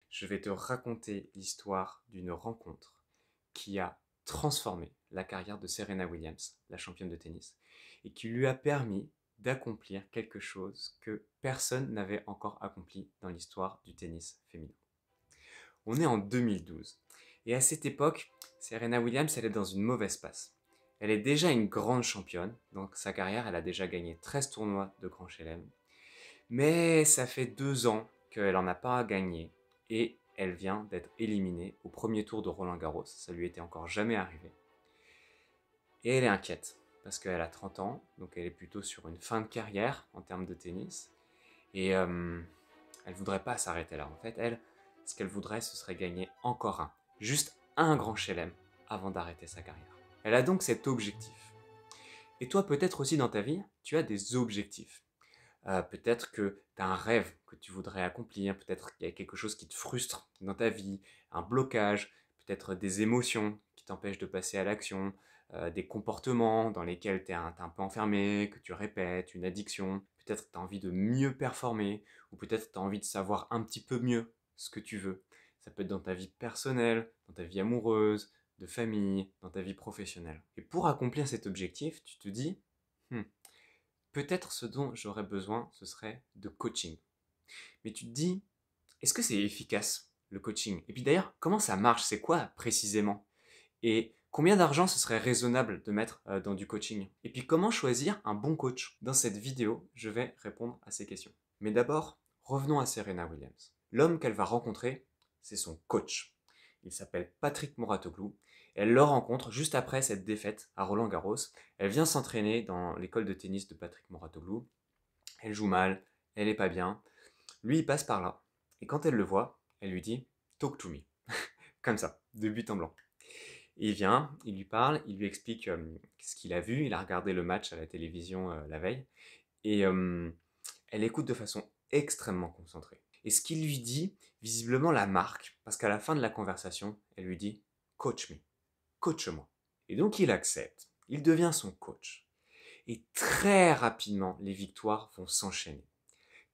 je vais te raconter l'histoire d'une rencontre qui a transformé la carrière de Serena Williams, la championne de tennis, et qui lui a permis d'accomplir quelque chose que personne n'avait encore accompli dans l'histoire du tennis féminin. On est en 2012, et à cette époque, Serena Williams, elle est dans une mauvaise passe. Elle est déjà une grande championne, donc sa carrière, elle a déjà gagné 13 tournois de Grand Chelem, mais ça fait 2 ans qu'elle n'en a pas gagné, et elle vient d'être éliminée au premier tour de Roland-Garros, ça lui était encore jamais arrivé. Et elle est inquiète, parce qu'elle a 30 ans, donc elle est plutôt sur une fin de carrière en termes de tennis, et elle voudrait pas s'arrêter là. En fait, elle, ce qu'elle voudrait, ce serait gagner encore juste un grand chelem avant d'arrêter sa carrière. Elle a donc cet objectif. Et toi, peut-être aussi dans ta vie, tu as des objectifs. Peut-être que tu as un rêve que tu voudrais accomplir, peut-être qu'il y a quelque chose qui te frustre dans ta vie, un blocage, peut-être des émotions qui t'empêchent de passer à l'action, des comportements dans lesquels tu es un peu enfermé, que tu répètes, une addiction, peut-être que tu as envie de mieux performer, ou peut-être que tu as envie de savoir un petit peu mieux ce que tu veux. Ça peut être dans ta vie personnelle, dans ta vie amoureuse, de famille, dans ta vie professionnelle. Et pour accomplir cet objectif, tu te dis, hmm, peut-être ce dont j'aurais besoin, ce serait de coaching. Mais tu te dis, est-ce que c'est efficace, le coaching? Et puis d'ailleurs, comment ça marche? C'est quoi précisément? Et combien d'argent ce serait raisonnable de mettre dans du coaching? Et puis comment choisir un bon coach? Dans cette vidéo, je vais répondre à ces questions. Mais d'abord, revenons à Serena Williams. L'homme qu'elle va rencontrer, c'est son coach. Il s'appelle Patrick Mouratoglou. Elle le rencontre juste après cette défaite à Roland-Garros. Elle vient s'entraîner dans l'école de tennis de Patrick Mouratoglou. Elle joue mal, elle est pas bien. Lui, il passe par là. Et quand elle le voit, elle lui dit « Talk to me ». Comme ça, de but en blanc. Et il vient, il lui parle, il lui explique ce qu'il a vu. Il a regardé le match à la télévision la veille. Et elle écoute de façon extrêmement concentrée. Et ce qu'il lui dit, visiblement la marque, parce qu'à la fin de la conversation, elle lui dit « Coach me, coach-moi ». Et donc il accepte, il devient son coach. Et très rapidement, les victoires vont s'enchaîner.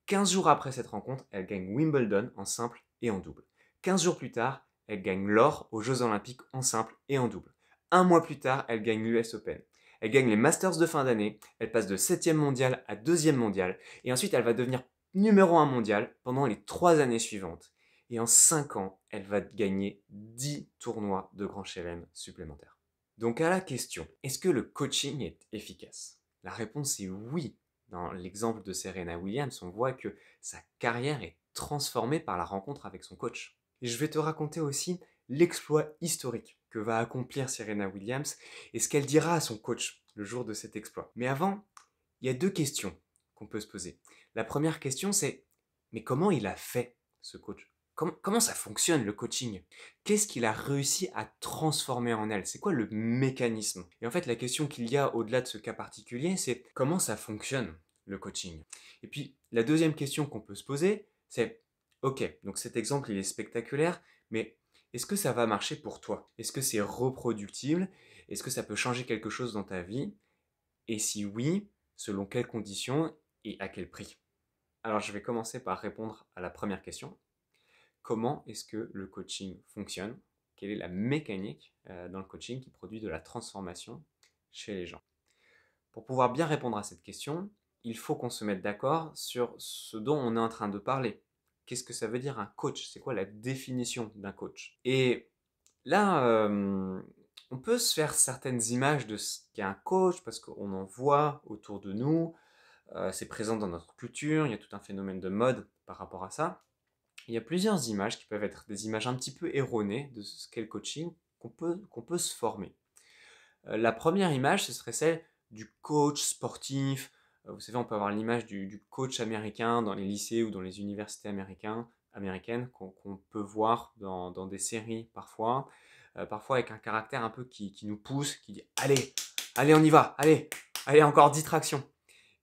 15 jours après cette rencontre, elle gagne Wimbledon en simple et en double. 15 jours plus tard, elle gagne l'or aux Jeux Olympiques en simple et en double. Un mois plus tard, elle gagne l'US Open. Elle gagne les Masters de fin d'année, elle passe de 7e mondial à 2e mondial, et ensuite elle va devenir numéro 1 mondial pendant les 3 années suivantes. Et en 5 ans, elle va gagner 10 tournois de Grand Chelem supplémentaires. Donc à la question, est-ce que le coaching est efficace? La réponse est oui. Dans l'exemple de Serena Williams, on voit que sa carrière est transformée par la rencontre avec son coach. Et je vais te raconter aussi l'exploit historique que va accomplir Serena Williams et ce qu'elle dira à son coach le jour de cet exploit. Mais avant, il y a 2 questions qu'on peut se poser. La première question, c'est mais comment il a fait, ce coach? Comment ça fonctionne, le coaching? Qu'est-ce qu'il a réussi à transformer en elle? C'est quoi le mécanisme? Et en fait, la question qu'il y a au-delà de ce cas particulier, c'est comment ça fonctionne, le coaching? Et puis, la deuxième question qu'on peut se poser, c'est ok, donc cet exemple, il est spectaculaire, mais est-ce que ça va marcher pour toi? Est-ce que c'est reproductible? Est-ce que ça peut changer quelque chose dans ta vie? Et si oui, selon quelles conditions et à quel prix? Alors, je vais commencer par répondre à la première question. Comment est-ce que le coaching fonctionne? Quelle est la mécanique dans le coaching qui produit de la transformation chez les gens? Pour pouvoir bien répondre à cette question, il faut qu'on se mette d'accord sur ce dont on est en train de parler. Qu'est-ce que ça veut dire un coach? C'est quoi la définition d'un coach? Et là, on peut se faire certaines images de ce qu'est un coach parce qu'on en voit autour de nous. C'est présent dans notre culture, il y a tout un phénomène de mode par rapport à ça. Il y a plusieurs images qui peuvent être des images un petit peu erronées de ce qu'est le coaching qu'on peut se former. La première image, ce serait celle du coach sportif. Vous savez, on peut avoir l'image du coach américain dans les lycées ou dans les universités américaines qu'on peut voir dans des séries parfois. Parfois avec un caractère un peu qui nous pousse, qui dit « Allez, allez, on y va, allez, allez, encore 10 tractions ».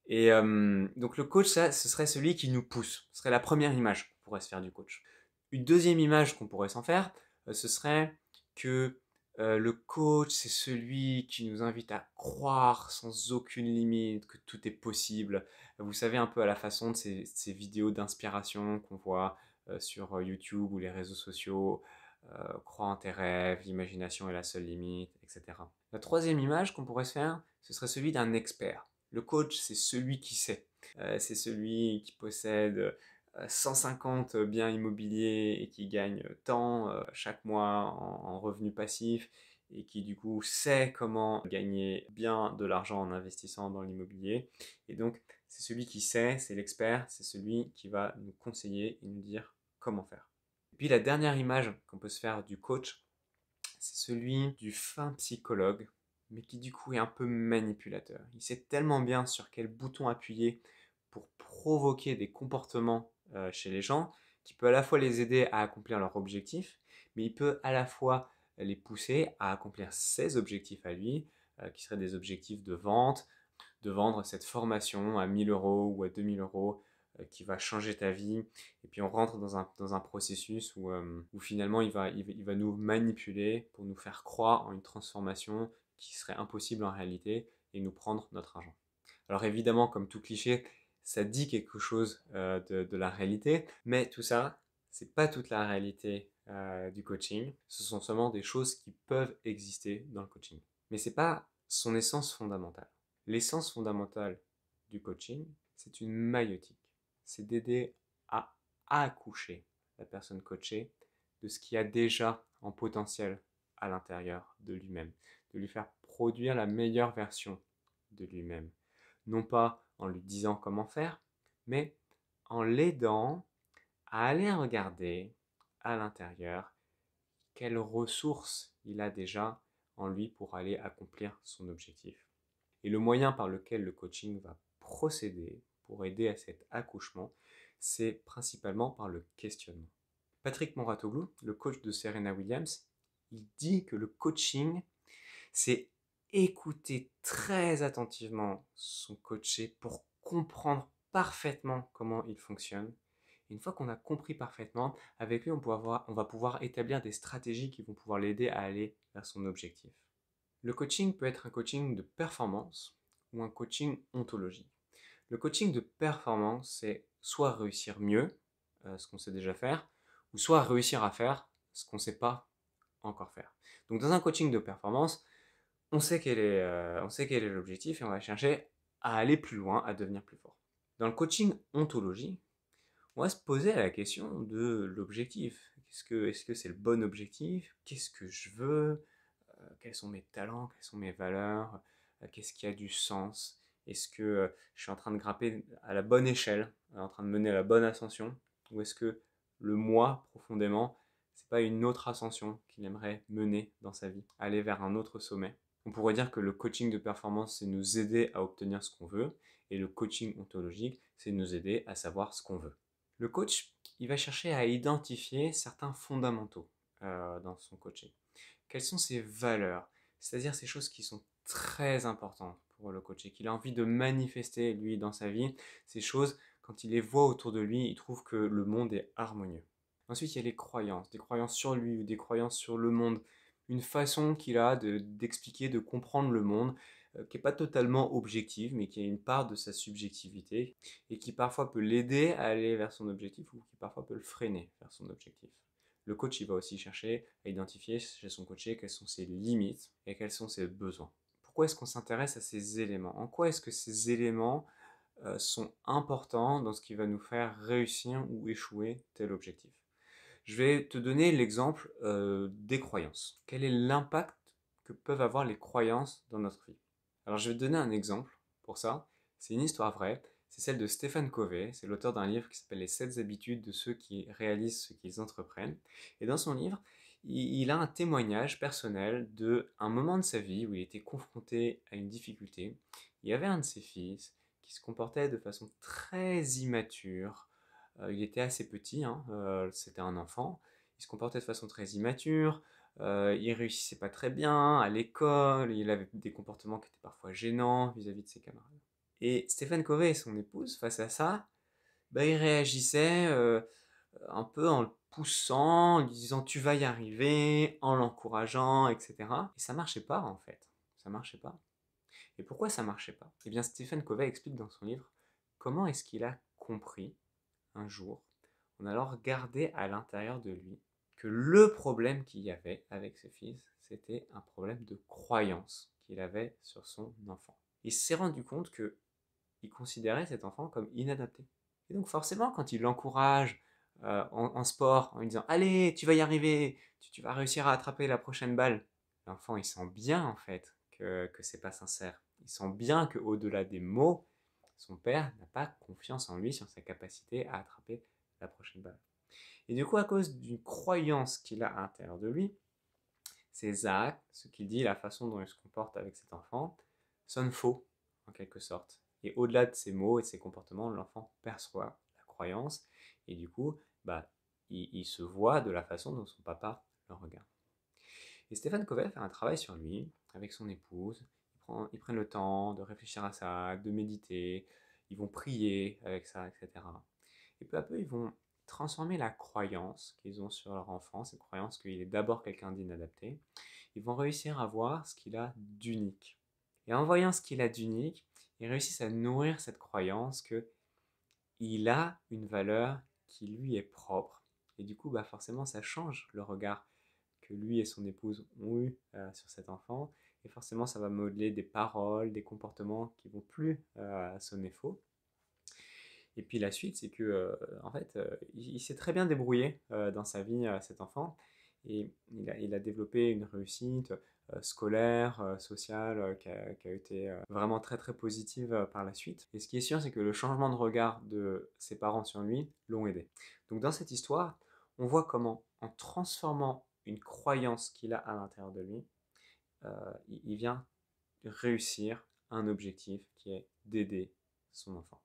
Et donc le coach, ça, ce serait celui qui nous pousse. Ce serait la première image qu'on pourrait se faire du coach. Une deuxième image qu'on pourrait s'en faire, ce serait que le coach, c'est celui qui nous invite à croire sans aucune limite que tout est possible. Vous savez, un peu à la façon de ces vidéos d'inspiration qu'on voit sur YouTube ou les réseaux sociaux, crois en tes rêves, l'imagination est la seule limite, etc. La troisième image qu'on pourrait se faire, ce serait celui d'un expert. Le coach, c'est celui qui sait. C'est celui qui possède 150 biens immobiliers et qui gagne tant chaque mois en revenus passifs et qui du coup sait comment gagner bien de l'argent en investissant dans l'immobilier. Et donc, c'est celui qui sait, c'est l'expert, c'est celui qui va nous conseiller et nous dire comment faire. Et puis la dernière image qu'on peut se faire du coach, c'est celui du fin psychologue, mais qui du coup est un peu manipulateur. Il sait tellement bien sur quel bouton appuyer pour provoquer des comportements chez les gens, qui peut à la fois les aider à accomplir leur objectif, mais il peut à la fois les pousser à accomplir ses objectifs à lui, qui seraient des objectifs de vendre cette formation à 1000 euros ou à 2000 euros qui va changer ta vie. Et puis on rentre dans un processus où finalement il va nous manipuler pour nous faire croire en une transformation qui serait impossible en réalité et nous prendre notre argent. Alors évidemment, comme tout cliché, ça dit quelque chose de la réalité, mais tout ça, c'est pas toute la réalité du coaching. Ce sont seulement des choses qui peuvent exister dans le coaching. Mais c'est pas son essence fondamentale. L'essence fondamentale du coaching, c'est une maïotique. C'est d'aider à accoucher la personne coachée de ce qu'il y a déjà en potentiel à l'intérieur de lui-même, de lui faire produire la meilleure version de lui-même. Non pas en lui disant comment faire, mais en l'aidant à aller regarder à l'intérieur quelles ressources il a déjà en lui pour aller accomplir son objectif. Et le moyen par lequel le coaching va procéder pour aider à cet accouchement, c'est principalement par le questionnement. Patrick Moratoglou, le coach de Serena Williams, il dit que le coaching, c'est écouter très attentivement son coaché pour comprendre parfaitement comment il fonctionne. Et une fois qu'on a compris parfaitement, avec lui, on va pouvoir établir des stratégies qui vont pouvoir l'aider à aller vers son objectif. Le coaching peut être un coaching de performance ou un coaching ontologique. Le coaching de performance, c'est soit réussir mieux, ce qu'on sait déjà faire, ou soit réussir à faire ce qu'on ne sait pas encore faire. Donc dans un coaching de performance, on sait quel est l'objectif et on va chercher à aller plus loin, à devenir plus fort. Dans le coaching ontologie, on va se poser la question de l'objectif. Est-ce que c'est le bon objectif? Qu'est-ce que je veux? Quels sont mes talents? Quelles sont mes valeurs? Qu'est-ce qui a du sens? Est-ce que je suis en train de grimper à la bonne échelle, en train de mener à la bonne ascension? Ou est-ce que le moi, profondément, c'est pas une autre ascension qu'il aimerait mener dans sa vie, aller vers un autre sommet? On pourrait dire que le coaching de performance, c'est nous aider à obtenir ce qu'on veut, et le coaching ontologique, c'est nous aider à savoir ce qu'on veut. Le coach, il va chercher à identifier certains fondamentaux dans son coaching. Quelles sont ses valeurs? C'est-à-dire ces choses qui sont très importantes pour le coach et qu'il a envie de manifester, lui, dans sa vie. Ces choses, quand il les voit autour de lui, il trouve que le monde est harmonieux. Ensuite, il y a les croyances, des croyances sur lui ou des croyances sur le monde. Une façon qu'il a d'expliquer, de comprendre le monde, qui n'est pas totalement objective, mais qui a une part de sa subjectivité et qui parfois peut l'aider à aller vers son objectif ou qui parfois peut le freiner vers son objectif. Le coach, il va aussi chercher à identifier chez son coaché quelles sont ses limites et quels sont ses besoins. Pourquoi est-ce qu'on s'intéresse à ces éléments? En quoi est-ce que ces éléments sont importants dans ce qui va nous faire réussir ou échouer tel objectif? Je vais te donner l'exemple des croyances. Quel est l'impact que peuvent avoir les croyances dans notre vie? Alors je vais te donner un exemple pour ça. C'est une histoire vraie. C'est celle de Stephen Covey. C'est l'auteur d'un livre qui s'appelle Les 7 habitudes de ceux qui réalisent ce qu'ils entreprennent. Et dans son livre, il a un témoignage personnel de un moment de sa vie où il était confronté à une difficulté. Il y avait un de ses fils qui se comportait de façon très immature. Il était assez petit, hein, c'était un enfant. Il se comportait de façon très immature. Il réussissait pas très bien à l'école. Il avait des comportements qui étaient parfois gênants vis-à-vis de ses camarades. Et Stephen Covey et son épouse, face à ça, bah, ils réagissaient un peu en le poussant, en lui disant tu vas y arriver, en l'encourageant, etc. Et ça marchait pas en fait. Ça marchait pas. Et pourquoi ça marchait pas? Eh bien, Stephen Covey explique dans son livre comment est-ce qu'il a compris un jour, on a alors regardé à l'intérieur de lui que le problème qu'il y avait avec ce fils, c'était un problème de croyance qu'il avait sur son enfant. Il s'est rendu compte qu'il considérait cet enfant comme inadapté. Et donc forcément, quand il l'encourage en sport, en lui disant «Allez, tu vas y arriver, tu vas réussir à attraper la prochaine balle», l'enfant il sent bien en fait que c'est pas sincère. Il sent bien qu'au-delà des mots, son père n'a pas confiance en lui sur sa capacité à attraper la prochaine balle. Et du coup, à cause d'une croyance qu'il a à l'intérieur de lui, ses actes, ce qu'il dit, la façon dont il se comporte avec cet enfant, sonnent faux, en quelque sorte. Et au-delà de ses mots et de ses comportements, l'enfant perçoit la croyance, et du coup, il se voit de la façon dont son papa le regarde. Et Stéphane Covey fait un travail sur lui, avec son épouse. Ils prennent le temps de réfléchir à ça, de méditer, ils vont prier avec ça, etc. Et peu à peu, ils vont transformer la croyance qu'ils ont sur leur enfant, cette croyance qu'il est d'abord quelqu'un d'inadapté. Ils vont réussir à voir ce qu'il a d'unique. Et en voyant ce qu'il a d'unique, ils réussissent à nourrir cette croyance qu'il a une valeur qui lui est propre. Et du coup, forcément, ça change le regard que lui et son épouse ont eu sur cet enfant. Et forcément, ça va modeler des paroles, des comportements qui vont plus sonner faux. Et puis la suite, c'est que en fait, il s'est très bien débrouillé dans sa vie, cet enfant, et il a développé une réussite scolaire, sociale, qui a été vraiment très très positive par la suite. Et ce qui est sûr, c'est que le changement de regard de ses parents sur lui l'ont aidé. Donc dans cette histoire, on voit comment, en transformant une croyance qu'il a à l'intérieur de lui, il vient réussir un objectif qui est d'aider son enfant.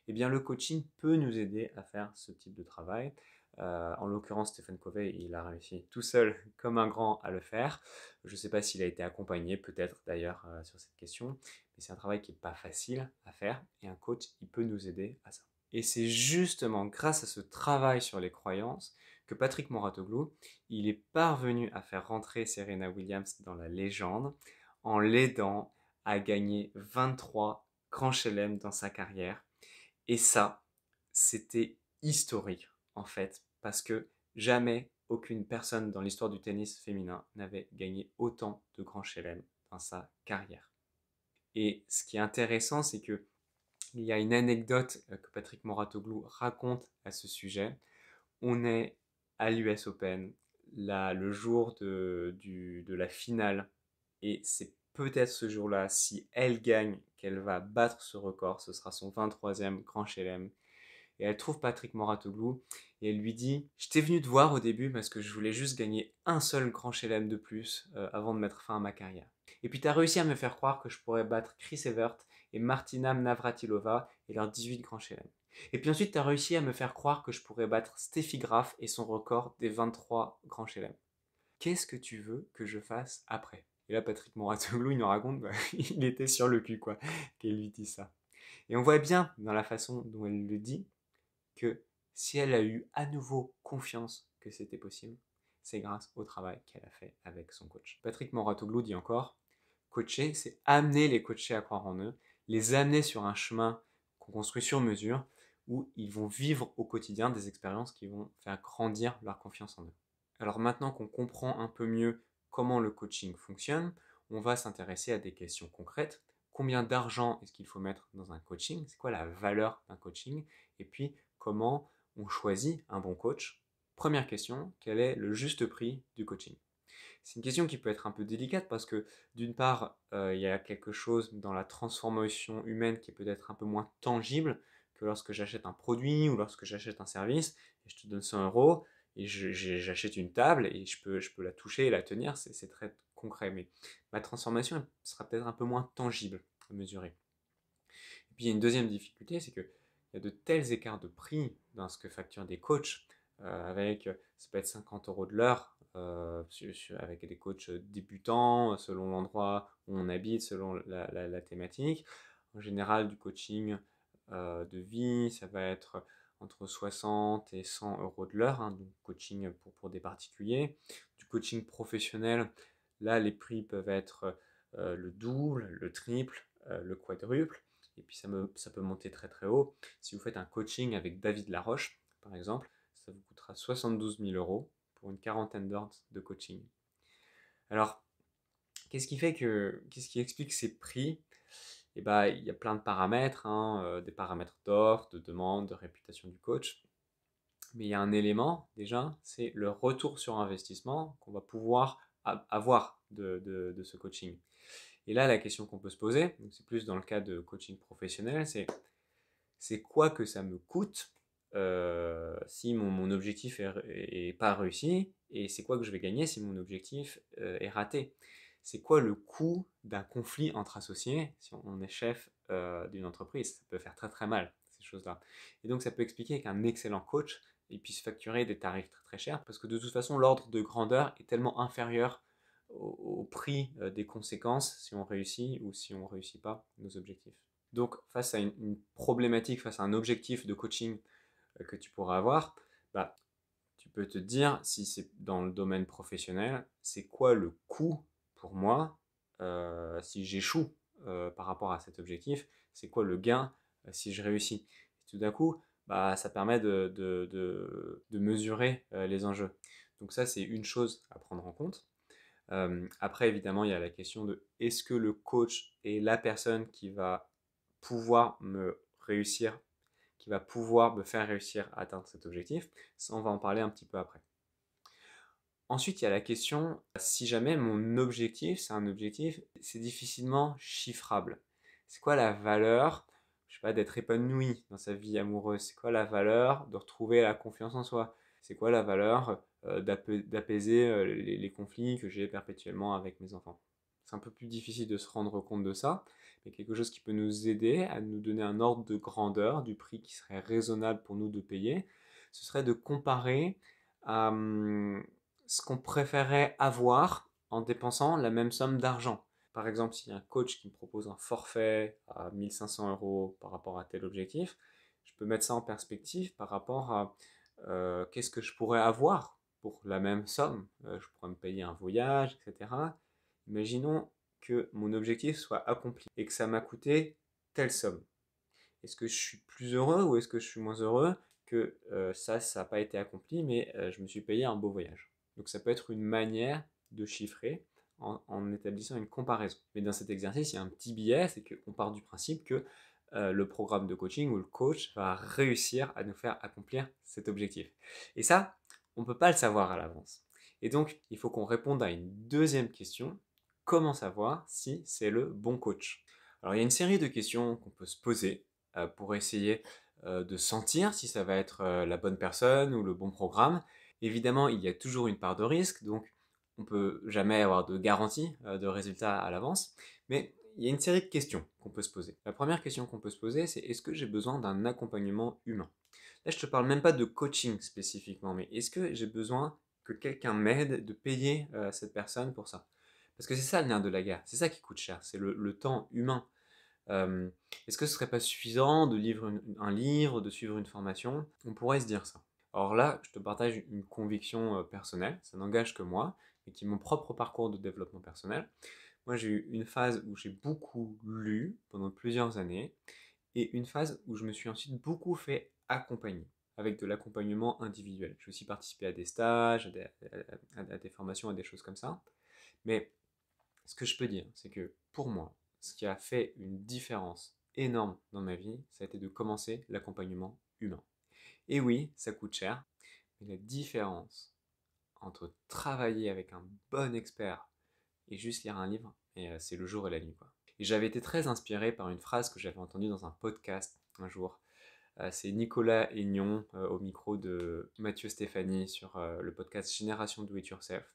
Eh bien, le coaching peut nous aider à faire ce type de travail. En l'occurrence, Stephen Covey, il a réussi tout seul, comme un grand, à le faire. Je ne sais pas s'il a été accompagné, peut-être d'ailleurs, sur cette question, mais c'est un travail qui n'est pas facile à faire, et un coach, il peut nous aider à ça. Et c'est justement grâce à ce travail sur les croyances que Patrick Mouratoglou, il est parvenu à faire rentrer Serena Williams dans la légende en l'aidant à gagner 23 grands chelems dans sa carrière. Et ça, c'était historique en fait, parce que jamais aucune personne dans l'histoire du tennis féminin n'avait gagné autant de grands chelems dans sa carrière. Et ce qui est intéressant, c'est que il y a une anecdote que Patrick Mouratoglou raconte à ce sujet. On est à l'US Open, le jour de la finale, et c'est peut-être ce jour-là, si elle gagne, qu'elle va battre ce record. Ce sera son 23e Grand Chelem. Et elle trouve Patrick Mouratoglou et elle lui dit: Je t'ai venu te voir au début parce que je voulais juste gagner un seul Grand Chelem de plus avant de mettre fin à ma carrière. Et puis tu as réussi à me faire croire que je pourrais battre Chris Evert et Martina Navratilova et leurs 18 Grands Chelem. Et puis ensuite tu as réussi à me faire croire que je pourrais battre Steffi Graf et son record des 23 Grands Chelem. Qu'est-ce que tu veux que je fasse après? Et là, Patrick Mouratoglou, il nous raconte, il était sur le cul, quoi, qu'elle lui dit ça. Et on voit bien dans la façon dont elle le dit que si elle a eu à nouveau confiance que c'était possible, c'est grâce au travail qu'elle a fait avec son coach. Patrick Mouratoglou dit encore: coacher, c'est amener les coachés à croire en eux, les amener sur un chemin qu'on construit sur mesure, où ils vont vivre au quotidien des expériences qui vont faire grandir leur confiance en eux. Alors maintenant qu'on comprend un peu mieux comment le coaching fonctionne, on va s'intéresser à des questions concrètes. Combien d'argent est-ce qu'il faut mettre dans un coaching? C'est quoi la valeur d'un coaching? Et puis, comment on choisit un bon coach? Première question, quel est le juste prix du coaching? C'est une question qui peut être un peu délicate parce que d'une part, il y a quelque chose dans la transformation humaine qui est peut-être un peu moins tangible que lorsque j'achète un produit ou lorsque j'achète un service et je te donne 100 euros et j'achète une table et je peux la toucher et la tenir, c'est très concret. Mais ma transformation sera peut-être un peu moins tangible à mesurer. Et puis il y a une deuxième difficulté, c'est qu'il y a de tels écarts de prix dans ce que facturent des coachs, ça peut être 50 euros de l'heure, avec des coachs débutants, selon l'endroit où on habite, selon la thématique. En général, du coaching de vie, ça va être entre 60 et 100 euros de l'heure, hein, donc coaching pour des particuliers. Du coaching professionnel, là, les prix peuvent être le double, le triple, le quadruple. Et puis ça peut monter très très haut. Si vous faites un coaching avec David Laroche, par exemple, ça vous coûtera 72 000 euros pour une quarantaine d'heures de coaching. Alors, qu'est-ce qui explique ces prix? Eh ben, il y a plein de paramètres, hein, des paramètres d'offre, de demande, de réputation du coach. Mais il y a un élément déjà, c'est le retour sur investissement qu'on va pouvoir avoir de ce coaching. Et là, la question qu'on peut se poser, c'est plus dans le cas de coaching professionnel, c'est quoi que ça me coûte si mon objectif est pas réussi, et c'est quoi que je vais gagner si mon objectif est raté. C'est quoi le coût d'un conflit entre associés si on est chef d'une entreprise? Ça peut faire très très mal, ces choses-là. Et donc ça peut expliquer qu'un excellent coach il puisse facturer des tarifs très très chers, parce que de toute façon l'ordre de grandeur est tellement inférieur au prix des conséquences si on réussit ou si on ne réussit pas nos objectifs. Donc face à une problématique, face à un objectif de coaching que tu pourras avoir, bah, tu peux te dire, si c'est dans le domaine professionnel, c'est quoi le coût pour moi si j'échoue par rapport à cet objectif, c'est quoi le gain si je réussis. Et tout d'un coup, bah, ça permet de mesurer les enjeux. Donc ça, c'est une chose à prendre en compte. Après, évidemment, il y a la question de est-ce que le coach est la personne qui va pouvoir me réussir, qui va pouvoir me faire réussir à atteindre cet objectif. Ça, on va en parler un petit peu après. Ensuite, il y a la question, si jamais mon objectif, c'est un objectif, c'est difficilement chiffrable. C'est quoi la valeur, je sais pas, d'être épanoui dans sa vie amoureuse? C'est quoi la valeur de retrouver la confiance en soi? C'est quoi la valeur d'apaiser les conflits que j'ai perpétuellement avec mes enfants? C'est un peu plus difficile de se rendre compte de ça, mais quelque chose qui peut nous aider à nous donner un ordre de grandeur du prix qui serait raisonnable pour nous de payer, ce serait de comparer à ce qu'on préférait avoir en dépensant la même somme d'argent. Par exemple, s'il y a un coach qui me propose un forfait à 1500 euros par rapport à tel objectif, je peux mettre ça en perspective par rapport à qu'est-ce que je pourrais avoir pour la même somme. Je pourrais me payer un voyage, etc. Imaginons que mon objectif soit accompli et que ça m'a coûté telle somme. Est-ce que je suis plus heureux ou est-ce que je suis moins heureux que ça n'a pas été accompli, mais je me suis payé un beau voyage? Donc ça peut être une manière de chiffrer en établissant une comparaison. Mais dans cet exercice, il y a un petit biais, c'est qu'on part du principe que le programme de coaching ou le coach va réussir à nous faire accomplir cet objectif. Et ça, on ne peut pas le savoir à l'avance. Et donc, il faut qu'on réponde à une deuxième question. Comment savoir si c'est le bon coach? Alors, il y a une série de questions qu'on peut se poser pour essayer de sentir si ça va être la bonne personne ou le bon programme. Évidemment, il y a toujours une part de risque, donc on ne peut jamais avoir de garantie de résultat à l'avance, mais il y a une série de questions qu'on peut se poser. La première question qu'on peut se poser, c'est est-ce que j'ai besoin d'un accompagnement humain? Là, je ne te parle même pas de coaching spécifiquement, mais est-ce que j'ai besoin que quelqu'un m'aide de payer cette personne pour ça? Parce que c'est ça le nerf de la guerre, c'est ça qui coûte cher, c'est le temps humain. Euh, Est-ce que ce serait pas suffisant de lire un livre, de suivre une formation? On pourrait se dire ça. Alors là, je te partage une conviction personnelle, ça n'engage que moi, et qui est mon propre parcours de développement personnel. Moi, j'ai eu une phase où j'ai beaucoup lu pendant plusieurs années, et une phase où je me suis ensuite beaucoup fait accompagner, avec de l'accompagnement individuel. J'ai aussi participé à des stages, à des formations, à des choses comme ça. Mais ce que je peux dire, c'est que pour moi, ce qui a fait une différence énorme dans ma vie, ça a été de commencer l'accompagnement humain. Et oui, ça coûte cher, mais la différence entre travailler avec un bon expert et juste lire un livre, c'est le jour et la nuit, quoi. Et j'avais été très inspiré par une phrase que j'avais entendue dans un podcast un jour. C'est Nicolas Aignon au micro de Mathieu Stéphanie sur le podcast Génération Do It Yourself,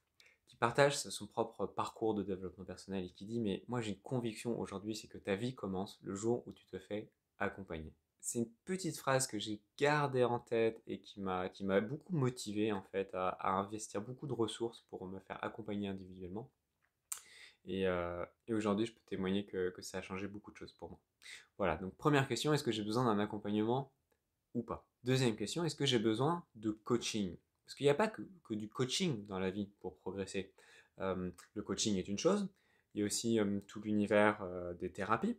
qui partage son propre parcours de développement personnel et qui dit mais moi j'ai une conviction aujourd'hui, c'est que ta vie commence le jour où tu te fais accompagner. C'est une petite phrase que j'ai gardée en tête et qui m'a beaucoup motivé en fait à investir beaucoup de ressources pour me faire accompagner individuellement. Et aujourd'hui, je peux témoigner que ça a changé beaucoup de choses pour moi. Voilà, donc première question, est-ce que j'ai besoin d'un accompagnement ou pas? Deuxième question, est-ce que j'ai besoin de coaching? Parce qu'il n'y a pas que du coaching dans la vie pour progresser. Le coaching est une chose, il y a aussi tout l'univers des thérapies.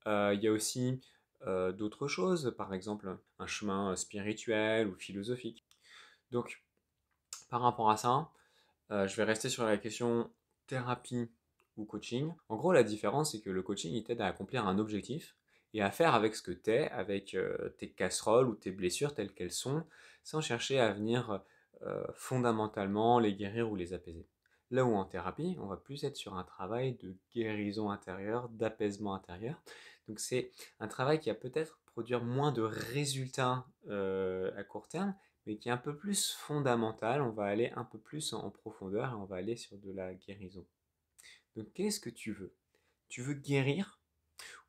Il y a aussi d'autres choses, par exemple un chemin spirituel ou philosophique. Donc, par rapport à ça, je vais rester sur la question thérapie ou coaching. En gros, la différence, c'est que le coaching, il t'aide à accomplir un objectif et à faire avec ce que t'es, avec tes casseroles ou tes blessures telles qu'elles sont, sans chercher à venir fondamentalement les guérir ou les apaiser. Là où en thérapie, on va plus être sur un travail de guérison intérieure, d'apaisement intérieur. Donc c'est un travail qui va peut-être produire moins de résultats à court terme, mais qui est un peu plus fondamental. On va aller un peu plus en profondeur et on va aller sur de la guérison. Donc qu'est-ce que tu veux? Tu veux guérir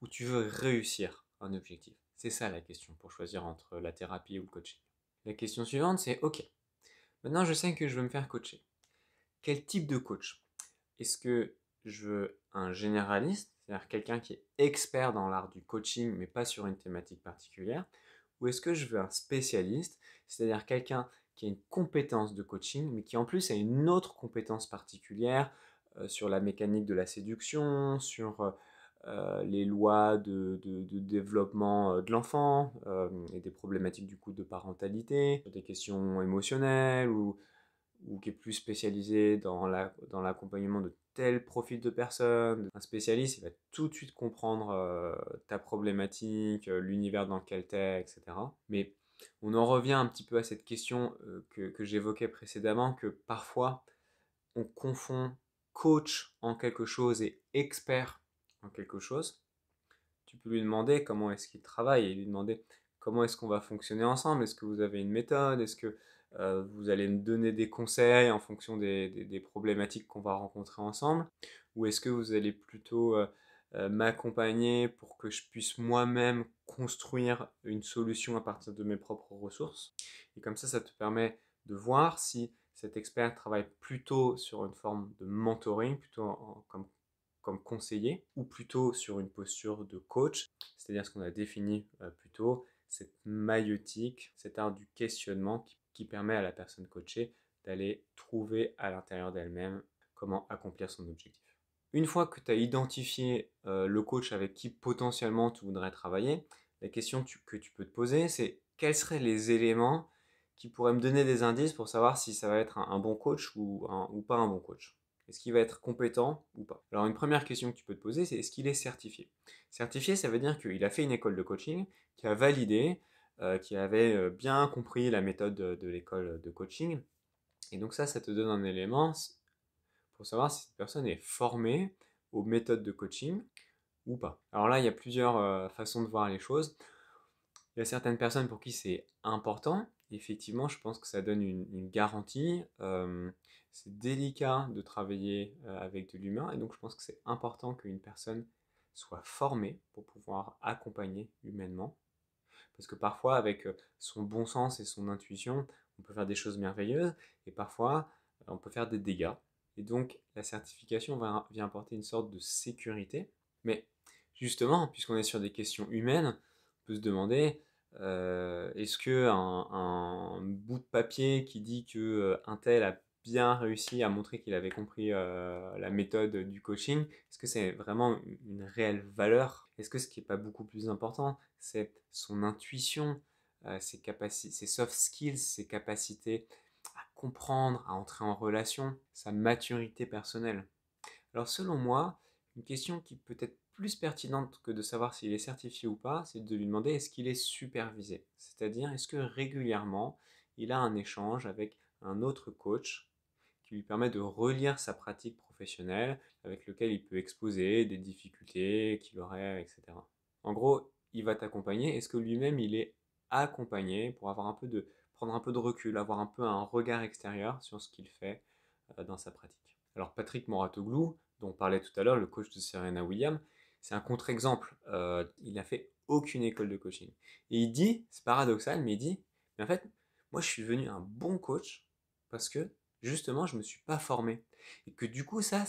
ou tu veux réussir un objectif? C'est ça la question pour choisir entre la thérapie ou le coaching. La question suivante, c'est ok, maintenant je sais que je veux me faire coacher. Quel type de coach? Est-ce que je veux un généraliste, c'est-à-dire quelqu'un qui est expert dans l'art du coaching, mais pas sur une thématique particulière? Ou est-ce que je veux un spécialiste, c'est-à-dire quelqu'un qui a une compétence de coaching, mais qui en plus a une autre compétence particulière sur la mécanique de la séduction, sur les lois de développement de l'enfant et des problématiques du coup de parentalité, des questions émotionnelles ou qui est plus spécialisé dans l'accompagnement de tel profil de personne. Un spécialiste, il va tout de suite comprendre ta problématique, l'univers dans lequel tu es, etc. Mais on en revient un petit peu à cette question que j'évoquais précédemment, que parfois on confond coach en quelque chose et expert en quelque chose. Tu peux lui demander comment est-ce qu'il travaille et lui demander comment est-ce qu'on va fonctionner ensemble. Est-ce que vous avez une méthode? Est-ce que vous allez me donner des conseils en fonction des problématiques qu'on va rencontrer ensemble? Ou est-ce que vous allez plutôt m'accompagner pour que je puisse moi-même construire une solution à partir de mes propres ressources? Et comme ça te permet de voir si cet expert travaille plutôt sur une forme de mentoring, plutôt comme conseiller, ou plutôt sur une posture de coach, c'est-à-dire ce qu'on a défini plus tôt, cette maïeutique, cet art du questionnement qui permet à la personne coachée d'aller trouver à l'intérieur d'elle-même comment accomplir son objectif. Une fois que tu as identifié le coach avec qui potentiellement tu voudrais travailler, la question que tu peux te poser, c'est quels seraient les éléments qui pourraient me donner des indices pour savoir si ça va être un bon coach ou pas un bon coach. Est-ce qu'il va être compétent ou pas? Alors une première question que tu peux te poser, c'est est-ce qu'il est certifié? Certifié, ça veut dire qu'il a fait une école de coaching, qui a validé, qui avait bien compris la méthode de l'école de coaching. Et donc ça te donne un élément pour savoir si cette personne est formée aux méthodes de coaching ou pas. Alors là, il y a plusieurs façons de voir les choses. Il y a certaines personnes pour qui c'est important. Effectivement, je pense que ça donne une garantie. C'est délicat de travailler avec de l'humain et donc je pense que c'est important qu'une personne soit formée pour pouvoir accompagner humainement. Parce que parfois, avec son bon sens et son intuition, on peut faire des choses merveilleuses et parfois, on peut faire des dégâts. Et donc, la certification vient apporter une sorte de sécurité. Mais justement, puisqu'on est sur des questions humaines, on peut se demander est-ce que un bout de papier qui dit que un tel a bien réussi à montrer qu'il avait compris la méthode du coaching, est-ce que c'est vraiment une réelle valeur? Est-ce que ce qui n'est pas beaucoup plus important, c'est son intuition, ses soft skills, ses capacités à comprendre, à entrer en relation, sa maturité personnelle? Alors selon moi, une question qui peut être plus pertinente que de savoir s'il est certifié ou pas, c'est de lui demander est-ce qu'il est supervisé? C'est-à-dire est-ce que régulièrement il a un échange avec un autre coach qui lui permet de relire sa pratique professionnelle, avec lequel il peut exposer des difficultés qu'il aurait, etc. En gros, il va t'accompagner. Est-ce que lui-même il est accompagné pour prendre un peu de recul, avoir un peu un regard extérieur sur ce qu'il fait dans sa pratique? Alors Patrick Moratoglou, dont on parlait tout à l'heure, le coach de Serena Williams, c'est un contre-exemple. Il n'a fait aucune école de coaching. Et il dit, c'est paradoxal, mais il dit, mais en fait, moi je suis devenu un bon coach parce que justement je ne me suis pas formé. Et que du coup ça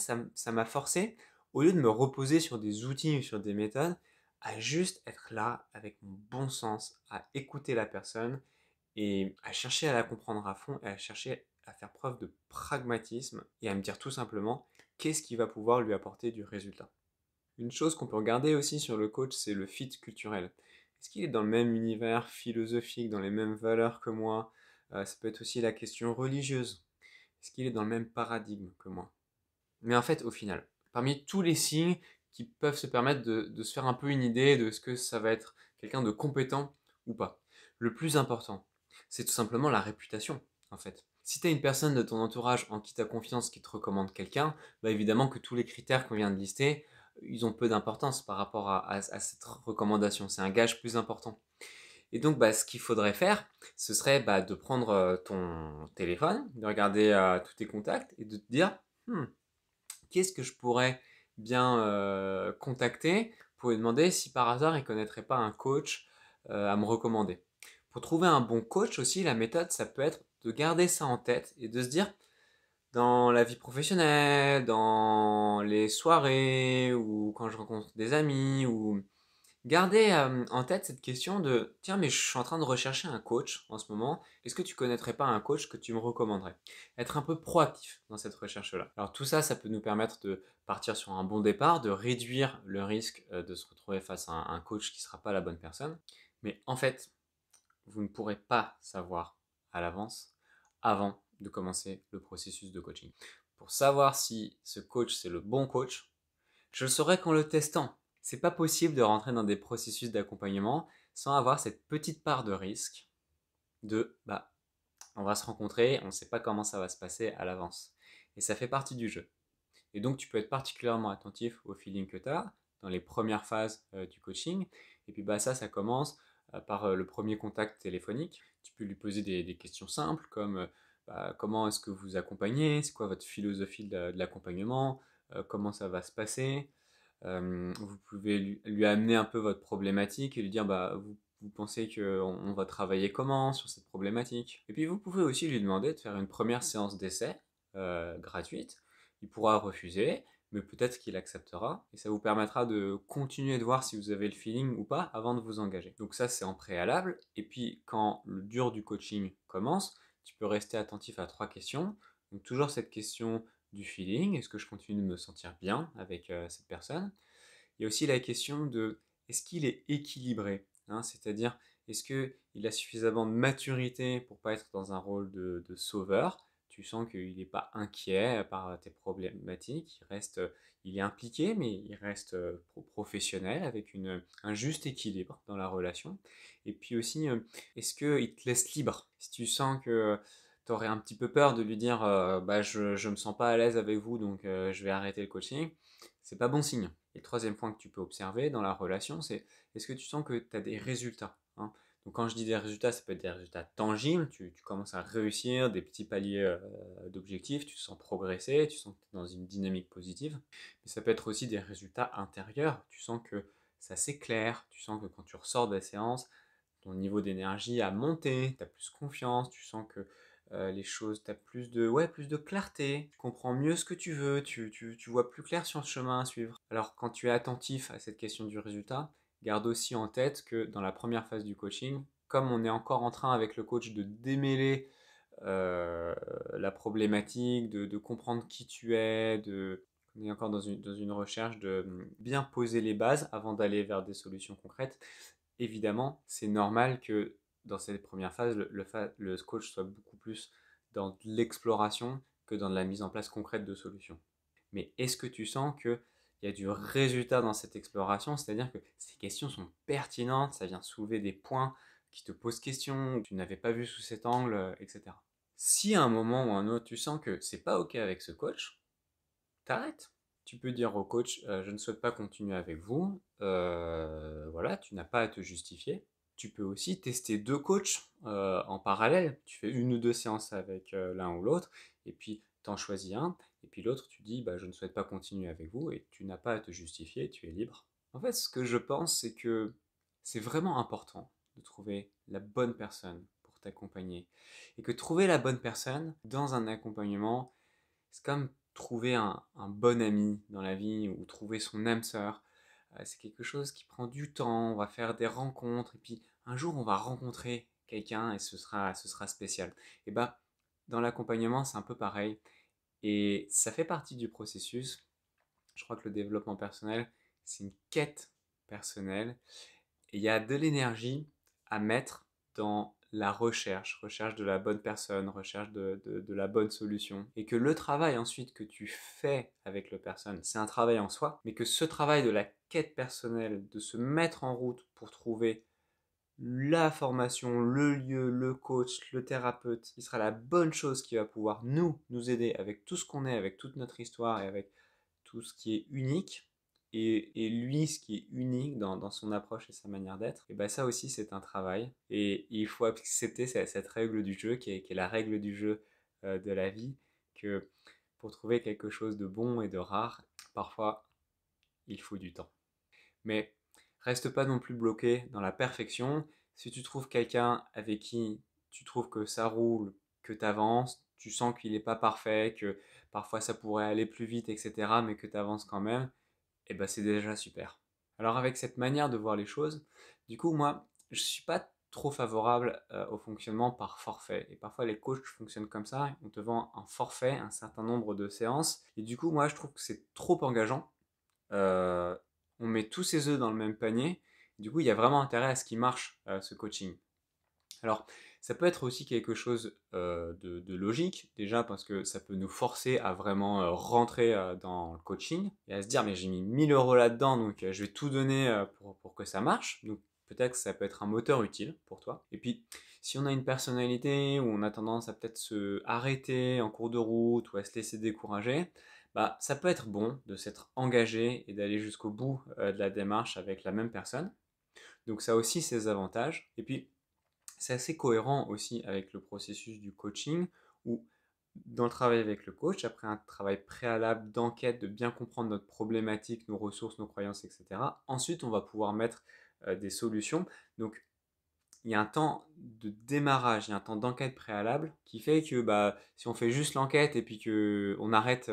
m'a forcé, au lieu de me reposer sur des outils ou sur des méthodes, à juste être là avec mon bon sens, à écouter la personne et à chercher à la comprendre à fond et à chercher à faire preuve de pragmatisme et à me dire tout simplement qu'est-ce qui va pouvoir lui apporter du résultat. Une chose qu'on peut regarder aussi sur le coach, c'est le fit culturel. Est-ce qu'il est dans le même univers philosophique, dans les mêmes valeurs que moi, Ça peut être aussi la question religieuse. Est-ce qu'il est dans le même paradigme que moi? Mais en fait, au final, parmi tous les signes qui peuvent se permettre de se faire un peu une idée de ce que ça va être quelqu'un de compétent ou pas, le plus important, c'est tout simplement la réputation, en fait. Si tu as une personne de ton entourage en qui tu as confiance qui te recommande quelqu'un, bah évidemment que tous les critères qu'on vient de lister, ils ont peu d'importance par rapport à cette recommandation. C'est un gage plus important. Et donc, bah, ce qu'il faudrait faire, ce serait bah, de prendre ton téléphone, de regarder tous tes contacts et de te dire, hmm, qu'est-ce que je pourrais bien contacter pour lui demander si par hasard il ne connaîtrait pas un coach à me recommander. Pour trouver un bon coach aussi, la méthode, ça peut être de garder ça en tête et de se dire, dans la vie professionnelle, dans les soirées, ou quand je rencontre des amis, ou gardez en tête cette question de tiens, mais je suis en train de rechercher un coach en ce moment. Est-ce que tu connaîtrais pas un coach que tu me recommanderais? Être un peu proactif dans cette recherche-là. Alors tout ça, ça peut nous permettre de partir sur un bon départ, de réduire le risque de se retrouver face à un coach qui ne sera pas la bonne personne. Mais en fait, vous ne pourrez pas savoir à l'avance avant de commencer le processus de coaching. Pour savoir si ce coach c'est le bon coach, je le saurai qu'en le testant. C'est pas possible de rentrer dans des processus d'accompagnement sans avoir cette petite part de risque de bah on va se rencontrer, on ne sait pas comment ça va se passer à l'avance. Et ça fait partie du jeu. Et donc tu peux être particulièrement attentif au feeling que tu as dans les premières phases du coaching. Et puis bah ça commence par le premier contact téléphonique. Tu peux lui poser des questions simples comme bah, comment est-ce que vous accompagnez, c'est quoi votre philosophie de l'accompagnement, comment ça va se passer. Vous pouvez lui amener un peu votre problématique et lui dire bah, vous pensez qu'on va travailler comment sur cette problématique. Et puis vous pouvez aussi lui demander de faire une première séance d'essai gratuite. Il pourra refuser, mais peut-être qu'il acceptera et ça vous permettra de continuer de voir si vous avez le feeling ou pas avant de vous engager. Donc ça c'est en préalable. Et puis quand le dur du coaching commence, tu peux rester attentif à 3 questions. Donc toujours cette question du feeling, est-ce que je continue de me sentir bien avec cette personne? Il y a aussi la question de est-ce qu'il est équilibré, hein, c'est-à-dire est-ce qu'il a suffisamment de maturité pour pas être dans un rôle de sauveur? Tu sens qu'il n'est pas inquiet par tes problématiques, il est impliqué, mais il reste professionnel avec un juste équilibre dans la relation. Et puis aussi, est-ce qu'il te laisse libre? Si tu sens que tu aurais un petit peu peur de lui dire bah, je ne me sens pas à l'aise avec vous, donc je vais arrêter le coaching, c'est pas bon signe. Et le troisième point que tu peux observer dans la relation, c'est est-ce que tu sens que tu as des résultats, hein? Donc quand je dis des résultats, ça peut être des résultats tangibles, tu commences à réussir des petits paliers d'objectifs, tu te sens progresser, tu sens que tu es dans une dynamique positive. Mais ça peut être aussi des résultats intérieurs, tu sens que ça s'éclaire, tu sens que quand tu ressors de la séance, ton niveau d'énergie a monté, tu as plus confiance, tu sens que les choses, tu as plus de clarté, tu comprends mieux ce que tu veux, tu vois plus clair sur le chemin à suivre. Alors quand tu es attentif à cette question du résultat, garde aussi en tête que dans la première phase du coaching, comme on est encore en train avec le coach de démêler la problématique, de comprendre qui tu es, on est encore dans une recherche de bien poser les bases avant d'aller vers des solutions concrètes. Évidemment, c'est normal que dans cette première phase, le coach soit beaucoup plus dans de l'exploration que dans de la mise en place concrète de solutions. Mais est-ce que tu sens qu'il y a du résultat dans cette exploration? C'est-à-dire que ces questions sont pertinentes, ça vient soulever des points qui te posent question, que tu n'avais pas vu sous cet angle, etc. Si à un moment ou à un autre, tu sens que c'est pas OK avec ce coach, t'arrêtes. Tu peux dire au coach, je ne souhaite pas continuer avec vous. Voilà, tu n'as pas à te justifier. Tu peux aussi tester 2 coachs en parallèle. Tu fais 1 ou 2 séances avec l'un ou l'autre, et puis tu en choisis un, et puis l'autre, tu dis, bah, je ne souhaite pas continuer avec vous, et tu n'as pas à te justifier, tu es libre. En fait, ce que je pense, c'est que c'est vraiment important de trouver la bonne personne pour t'accompagner. Et que trouver la bonne personne dans un accompagnement, c'est comme trouver un bon ami dans la vie ou trouver son âme sœur. C'est quelque chose qui prend du temps, on va faire des rencontres et puis un jour on va rencontrer quelqu'un et ce sera spécial. Et bah, dans l'accompagnement, c'est un peu pareil et ça fait partie du processus. Je crois que le développement personnel, c'est une quête personnelle et il y a de l'énergie à mettre dans la recherche de la bonne personne, recherche de la bonne solution. Et que le travail ensuite que tu fais avec la personne, c'est un travail en soi, mais que ce travail de la quête personnelle, de se mettre en route pour trouver la formation, le lieu, le coach, le thérapeute, qui sera la bonne chose qui va pouvoir nous aider avec tout ce qu'on est, avec toute notre histoire et avec tout ce qui est unique, et lui, ce qui est unique dans son approche et sa manière d'être, et ben ça aussi c'est un travail, et il faut accepter cette règle du jeu qui est la règle du jeu de la vie, que pour trouver quelque chose de bon et de rare, parfois il faut du temps. Mais reste pas non plus bloqué dans la perfection. Si tu trouves quelqu'un avec qui tu trouves que ça roule, que tu avances, tu sens qu'il n'est pas parfait, que parfois ça pourrait aller plus vite, etc., mais que tu avances quand même, et ben c'est déjà super. Alors avec cette manière de voir les choses, du coup moi je suis pas trop favorable au fonctionnement par forfait. Et parfois les coachs fonctionnent comme ça, on te vend un forfait, un certain nombre de séances, et du coup moi je trouve que c'est trop engageant. Euh, on met tous ses œufs dans le même panier. Du coup, il y a vraiment intérêt à ce qu'il marche, ce coaching. Alors, ça peut être aussi quelque chose de logique, déjà parce que ça peut nous forcer à vraiment rentrer dans le coaching et à se dire, mais j'ai mis 1000 € là-dedans, donc je vais tout donner pour que ça marche. Donc, peut-être que ça peut être un moteur utile pour toi. Et puis, si on a une personnalité où on a tendance à peut-être se arrêter en cours de route ou à se laisser décourager, bah, ça peut être bon de s'être engagé et d'aller jusqu'au bout de la démarche avec la même personne. Donc, ça a aussi ses avantages. Et puis, c'est assez cohérent aussi avec le processus du coaching où dans le travail avec le coach, après un travail préalable d'enquête, de bien comprendre notre problématique, nos ressources, nos croyances, etc., ensuite on va pouvoir mettre des solutions. Donc il y a un temps de démarrage, il y a un temps d'enquête préalable qui fait que bah, si on fait juste l'enquête et puis qu'on arrête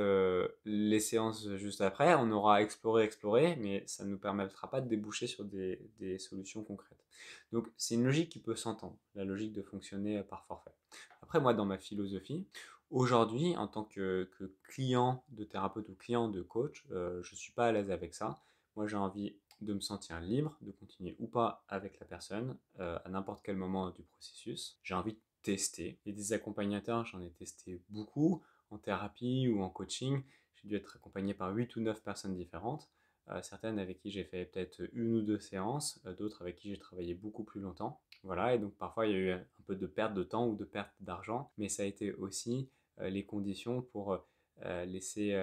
les séances juste après, on aura exploré, mais ça ne nous permettra pas de déboucher sur des solutions concrètes. Donc c'est une logique qui peut s'entendre, la logique de fonctionner par forfait. Après moi, dans ma philosophie, aujourd'hui, en tant que client de thérapeute ou client de coach, je ne suis pas à l'aise avec ça. Moi, j'ai envie de me sentir libre, de continuer ou pas avec la personne à n'importe quel moment du processus. J'ai envie de tester. Et des accompagnateurs, j'en ai testé beaucoup en thérapie ou en coaching. J'ai dû être accompagné par 8 ou 9 personnes différentes. Certaines avec qui j'ai fait peut-être une ou deux séances, d'autres avec qui j'ai travaillé beaucoup plus longtemps. Voilà, et donc parfois il y a eu un peu de perte de temps ou de perte d'argent, mais ça a été aussi les conditions pour laisser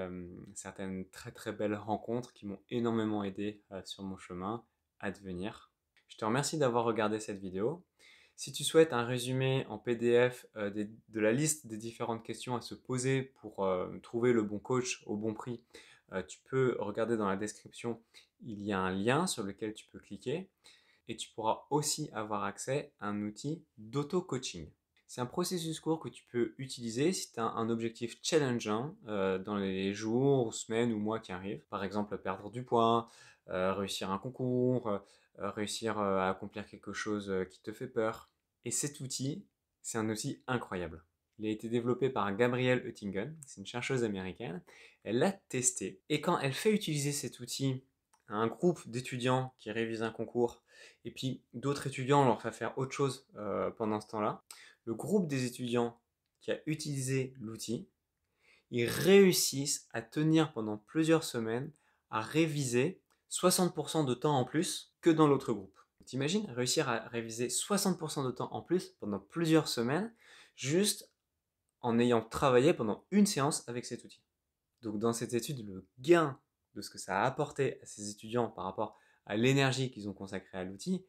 certaines très très belles rencontres qui m'ont énormément aidé sur mon chemin à devenir. Je te remercie d'avoir regardé cette vidéo. Si tu souhaites un résumé en PDF de la liste des différentes questions à se poser pour trouver le bon coach au bon prix, tu peux regarder dans la description, il y a un lien sur lequel tu peux cliquer et tu pourras aussi avoir accès à un outil d'auto-coaching. C'est un processus court que tu peux utiliser si tu as un objectif challengeant dans les jours, semaines ou mois qui arrivent. Par exemple, perdre du poids, réussir un concours, réussir à accomplir quelque chose qui te fait peur. Et cet outil, c'est un outil incroyable. Il a été développé par Gabrielle Oettingen, c'est une chercheuse américaine. Elle l'a testé et quand elle fait utiliser cet outil à un groupe d'étudiants qui révisent un concours et puis d'autres étudiants leur fait faire autre chose pendant ce temps-là, le groupe des étudiants qui a utilisé l'outil, ils réussissent à tenir pendant plusieurs semaines à réviser 60% de temps en plus que dans l'autre groupe. T'imagines réussir à réviser 60% de temps en plus pendant plusieurs semaines juste en ayant travaillé pendant une séance avec cet outil. Donc dans cette étude, le gain de ce que ça a apporté à ces étudiants par rapport à l'énergie qu'ils ont consacrée à l'outil,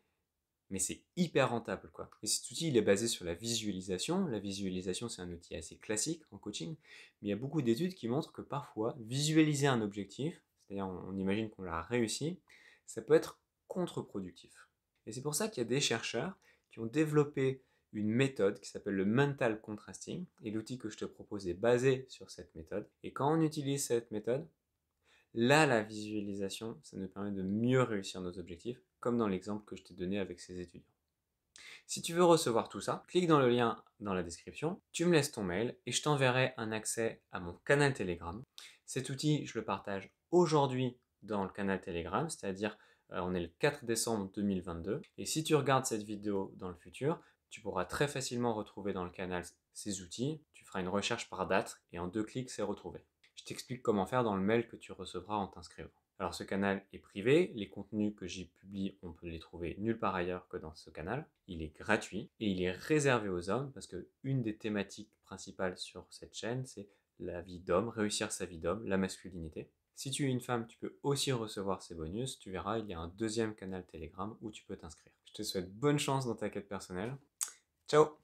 mais c'est hyper rentable quoi. Et cet outil il est basé sur la visualisation. La visualisation c'est un outil assez classique en coaching, mais il y a beaucoup d'études qui montrent que parfois visualiser un objectif, c'est-à-dire on imagine qu'on l'a réussi, ça peut être contre-productif. Et c'est pour ça qu'il y a des chercheurs qui ont développé une méthode qui s'appelle le mental contrasting, et l'outil que je te propose est basé sur cette méthode. Et quand on utilise cette méthode, là, la visualisation, ça nous permet de mieux réussir nos objectifs, comme dans l'exemple que je t'ai donné avec ces étudiants. Si tu veux recevoir tout ça, clique dans le lien dans la description, tu me laisses ton mail et je t'enverrai un accès à mon canal Telegram. Cet outil, je le partage aujourd'hui dans le canal Telegram, c'est-à-dire on est le 4 décembre 2022. Et si tu regardes cette vidéo dans le futur, Tu pourras très facilement retrouver dans le canal ces outils. Tu feras une recherche par date et en 2 clics, c'est retrouvé. Je t'explique comment faire dans le mail que tu recevras en t'inscrivant. Alors ce canal est privé, les contenus que j'y publie, on peut les trouver nulle part ailleurs que dans ce canal. Il est gratuit et il est réservé aux hommes parce que une des thématiques principales sur cette chaîne, c'est la vie d'homme, réussir sa vie d'homme, la masculinité. Si tu es une femme, tu peux aussi recevoir ces bonus. Tu verras, il y a un deuxième canal Telegram où tu peux t'inscrire. Je te souhaite bonne chance dans ta quête personnelle. Ciao!